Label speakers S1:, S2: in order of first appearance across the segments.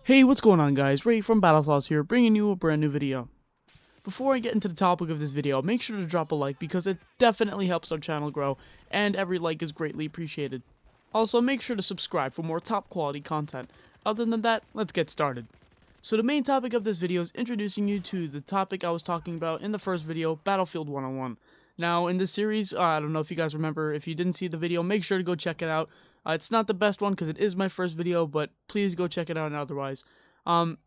S1: Hey, what's going on, guys? Ray from Battlesauce here, bringing you a brand new video. Before I get into the topic of this video, make sure to drop a like because it definitely helps our channel grow, and every like is greatly appreciated. Also, make sure to subscribe for more top quality content. Other than that, let's get started. So the main topic of this video is introducing you to the topic I was talking about in the first video, Battlefield 101. Now, in this series, I don't know if you guys remember, if you didn't see the video, make sure to go check it out. It's not the best one because it is my first video, but please go check it out otherwise.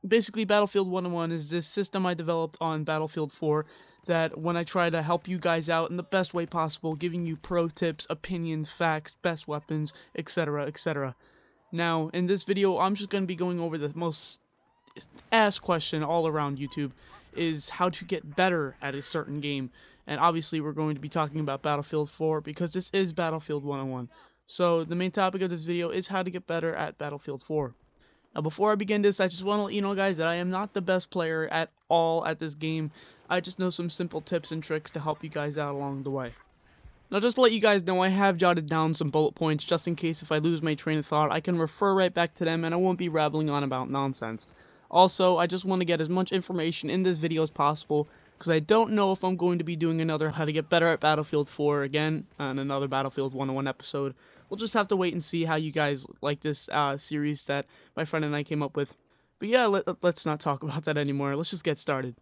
S1: Basically, Battlefield 101 is this system I developed on Battlefield 4 that when I try to help you guys out in the best way possible, giving you pro tips, opinions, facts, best weapons, etc., etc. Now, in this video, I'm just going to be going over the most asked question all around YouTube, is how to get better at a certain game. And obviously, we're going to be talking about Battlefield 4 because this is Battlefield 101. So the main topic of this video is how to get better at Battlefield 4. Now, before I begin this, I just want to let you know, guys, that I am not the best player at all at this game. I just know some simple tips and tricks to help you guys out along the way. Now, just to let you guys know, I have jotted down some bullet points just in case if I lose my train of thought, I can refer right back to them and I won't be rambling on about nonsense. Also, I just want to get as much information in this video as possible because I don't know if I'm going to be doing another how to get better at Battlefield 4 again on another Battlefield 101 episode. We'll just have to wait and see how you guys like this series that my friend and I came up with. But yeah, let's not talk about that anymore. Let's just get started.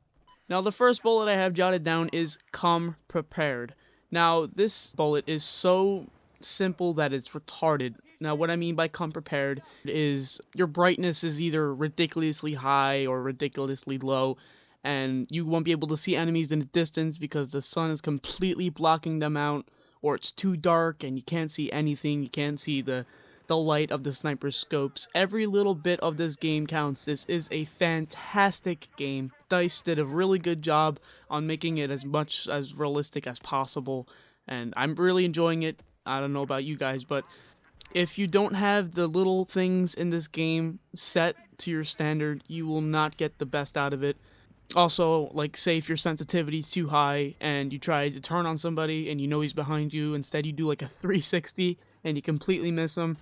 S1: Now, the first bullet I have jotted down is come prepared. Now, this bullet is so simple that it's retarded. Now, what I mean by come prepared is your brightness is either ridiculously high or ridiculously low, and you won't be able to see enemies in the distance because the sun is completely blocking them out, or it's too dark and you can't see anything. You can't see the light of the sniper scopes. Every little bit of this game counts. This is a fantastic game. DICE did a really good job on making it as much as realistic as possible, and I'm really enjoying it. I don't know about you guys, but if you don't have the little things in this game set to your standard, you will not get the best out of it. Also, like, say if your sensitivity is too high and you try to turn on somebody and you know he's behind you, instead you do like a 360 and you completely miss him.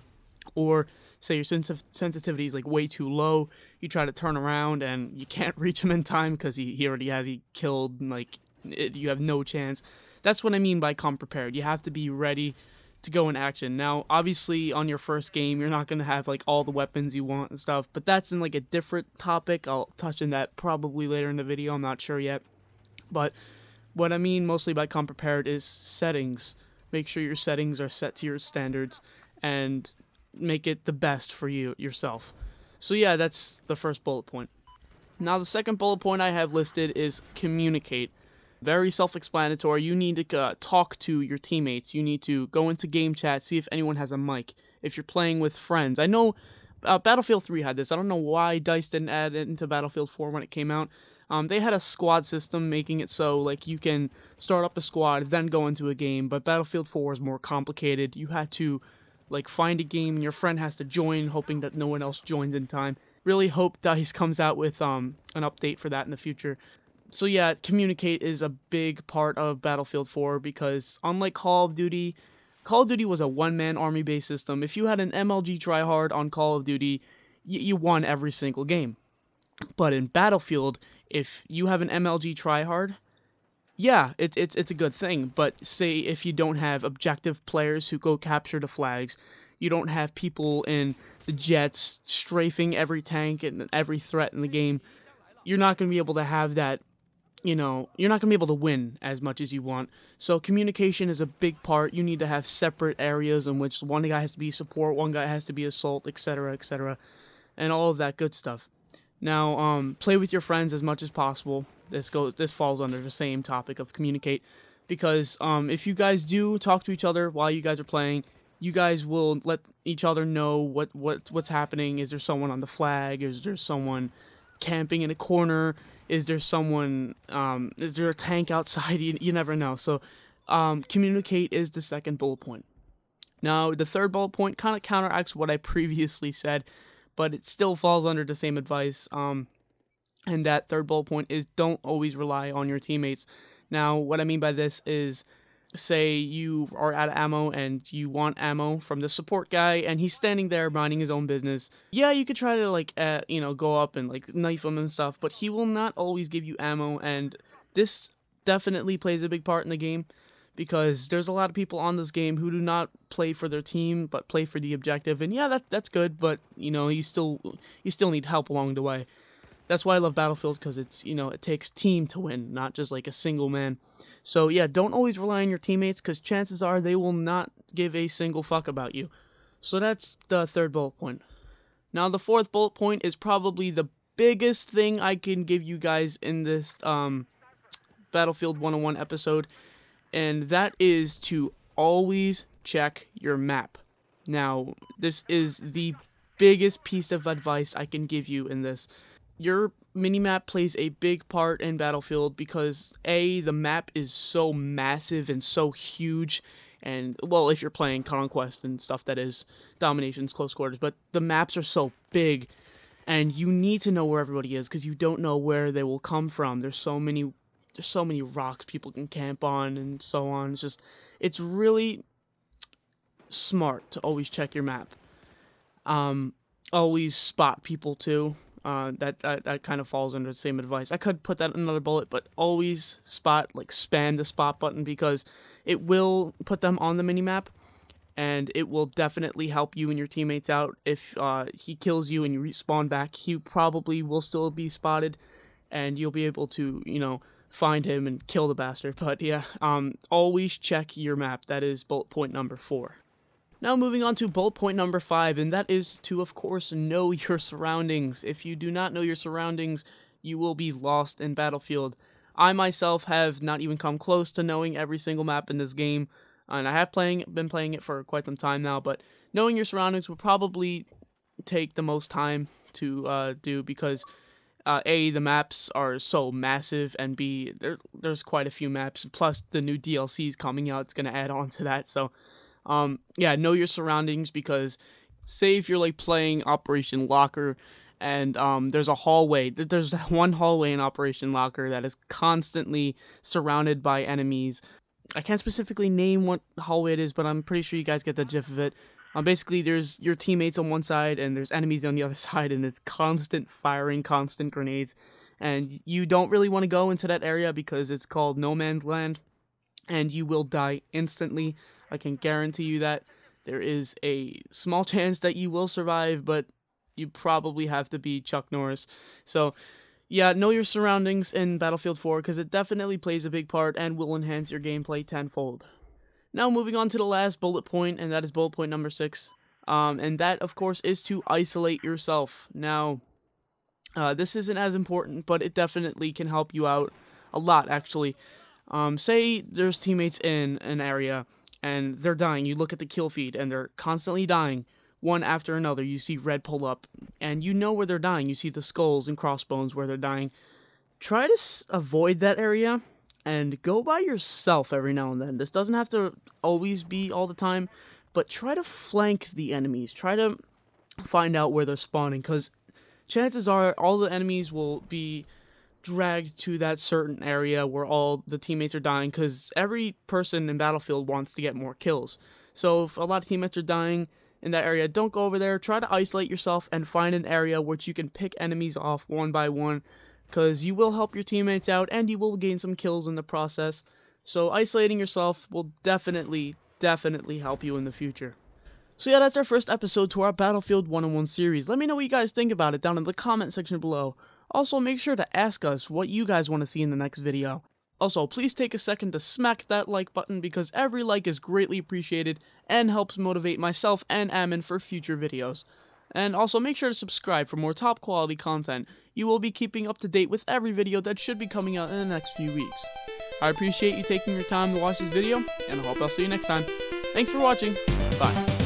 S1: Or say your sensitivity is like way too low, you try to turn around and you can't reach him in time because he already has you killed, and like you have no chance. That's what I mean by come prepared. You have to be ready to go in action. Now, obviously, on your first game, you're not going to have like all the weapons you want and stuff, but that's in like a different topic. I'll touch on that probably later in the video. I'm not sure yet. But what I mean mostly by come prepared is settings. Make sure your settings are set to your standards and make it the best for you yourself. So yeah, that's the first bullet point. Now, the second bullet point I have listed is communicate. Very self-explanatory. You need to talk to your teammates. You need to go into game chat, see if anyone has a mic. If you're playing with friends. I know Battlefield 3 had this. I don't know why DICE didn't add it into Battlefield 4 when it came out. They had a squad system making it so like you can start up a squad, then go into a game. But Battlefield 4 is more complicated. You had to like find a game and your friend has to join, hoping that no one else joins in time. Really hope DICE comes out with an update for that in the future. So yeah, communicate is a big part of Battlefield 4 because unlike Call of Duty was a one-man army-based system. If you had an MLG tryhard on Call of Duty, you won every single game. But in Battlefield, if you have an MLG tryhard, yeah, it's a good thing. But say if you don't have objective players who go capture the flags, you don't have people in the jets strafing every tank and every threat in the game, you're not going to be able to have that. You're not going to be able to win as much as you want. So communication is a big part. You need to have separate areas in which one guy has to be support, one guy has to be assault, etc., etc., and all of that good stuff. Now, play with your friends as much as possible. This falls under the same topic of communicate, because if you guys do talk to each other while you guys are playing, you guys will let each other know what's happening. Is there someone on the flag? Is there someone camping in a corner? Is there someone, is there a tank outside? You never know. So communicate is the second bullet point. Now, the third bullet point kind of counteracts what I previously said, but it still falls under the same advice. And that third bullet point is don't always rely on your teammates. Now, what I mean by this is say you are out of ammo and you want ammo from the support guy and he's standing there minding his own business. Yeah, you could try to like go up and like knife him and stuff, but he will not always give you ammo, and this definitely plays a big part in the game because there's a lot of people on this game who do not play for their team but play for the objective. And yeah, that's good, but you still need help along the way. That's why I love Battlefield, because it's, it takes team to win, not just like a single man. So yeah, don't always rely on your teammates, because chances are they will not give a single fuck about you. So that's the third bullet point. Now the fourth bullet point is probably the biggest thing I can give you guys in this Battlefield 101 episode, and that is to always check your map. Now, this is the biggest piece of advice I can give you in this. Your minimap plays a big part in Battlefield because the map is so massive and so huge, and well, if you're playing Conquest and stuff, that is dominations, close quarters, but the maps are so big, and you need to know where everybody is because you don't know where they will come from. There's so many rocks people can camp on and so on. It's really smart to always check your map. Always spot people too. That kind of falls under the same advice. I could put that in another bullet, but always spot, like spam the spot button, because it will put them on the minimap, and it will definitely help you and your teammates out. If he kills you and you respawn back, he probably will still be spotted, and you'll be able to, find him and kill the bastard. But yeah, always check your map. That is bullet point number 4. Now moving on to bullet point number 5, and that is to, of course, know your surroundings. If you do not know your surroundings, you will be lost in Battlefield. I myself have not even come close to knowing every single map in this game, and I have been playing it for quite some time now, but knowing your surroundings will probably take the most time to do, because A, the maps are so massive, and B, there's quite a few maps, plus the new DLCs coming out, it's going to add on to that. So yeah, know your surroundings, because say if you're like playing Operation Locker and there's a hallway, there's one hallway in Operation Locker that is constantly surrounded by enemies. I can't specifically name what hallway it is, but I'm pretty sure you guys get the gist of it. Basically, there's your teammates on one side and there's enemies on the other side, and it's constant firing, constant grenades, and you don't really want to go into that area because it's called no man's land, and you will die instantly. I can guarantee you that. There is a small chance that you will survive, but you probably have to be Chuck Norris. So yeah, know your surroundings in Battlefield 4, because it definitely plays a big part and will enhance your gameplay tenfold. Now moving on to the last bullet point, and that is bullet point number 6. And that, of course, is to isolate yourself. Now, this isn't as important, but it definitely can help you out a lot, actually. Say there's teammates in an area, and they're dying. You look at the kill feed, and they're constantly dying, one after another. You see red pull up, and you know where they're dying. You see the skulls and crossbones where they're dying. Try to avoid that area, and go by yourself every now and then. This doesn't have to always be all the time, but try to flank the enemies. Try to find out where they're spawning, because chances are all the enemies will be dragged to that certain area where all the teammates are dying, because every person in Battlefield wants to get more kills. So if a lot of teammates are dying in that area, don't go over there. Try to isolate yourself and find an area which you can pick enemies off one by one, because you will help your teammates out and you will gain some kills in the process. So isolating yourself will definitely help you in the future. So yeah, that's our first episode to our Battlefield 101 series. Let me know what you guys think about it down in the comment section below. Also, make sure to ask us what you guys want to see in the next video. Also, please take a second to smack that like button, because every like is greatly appreciated and helps motivate myself and Amin for future videos. And also, make sure to subscribe for more top quality content. You will be keeping up to date with every video that should be coming out in the next few weeks. I appreciate you taking your time to watch this video, and I hope I'll see you next time. Thanks for watching. Bye.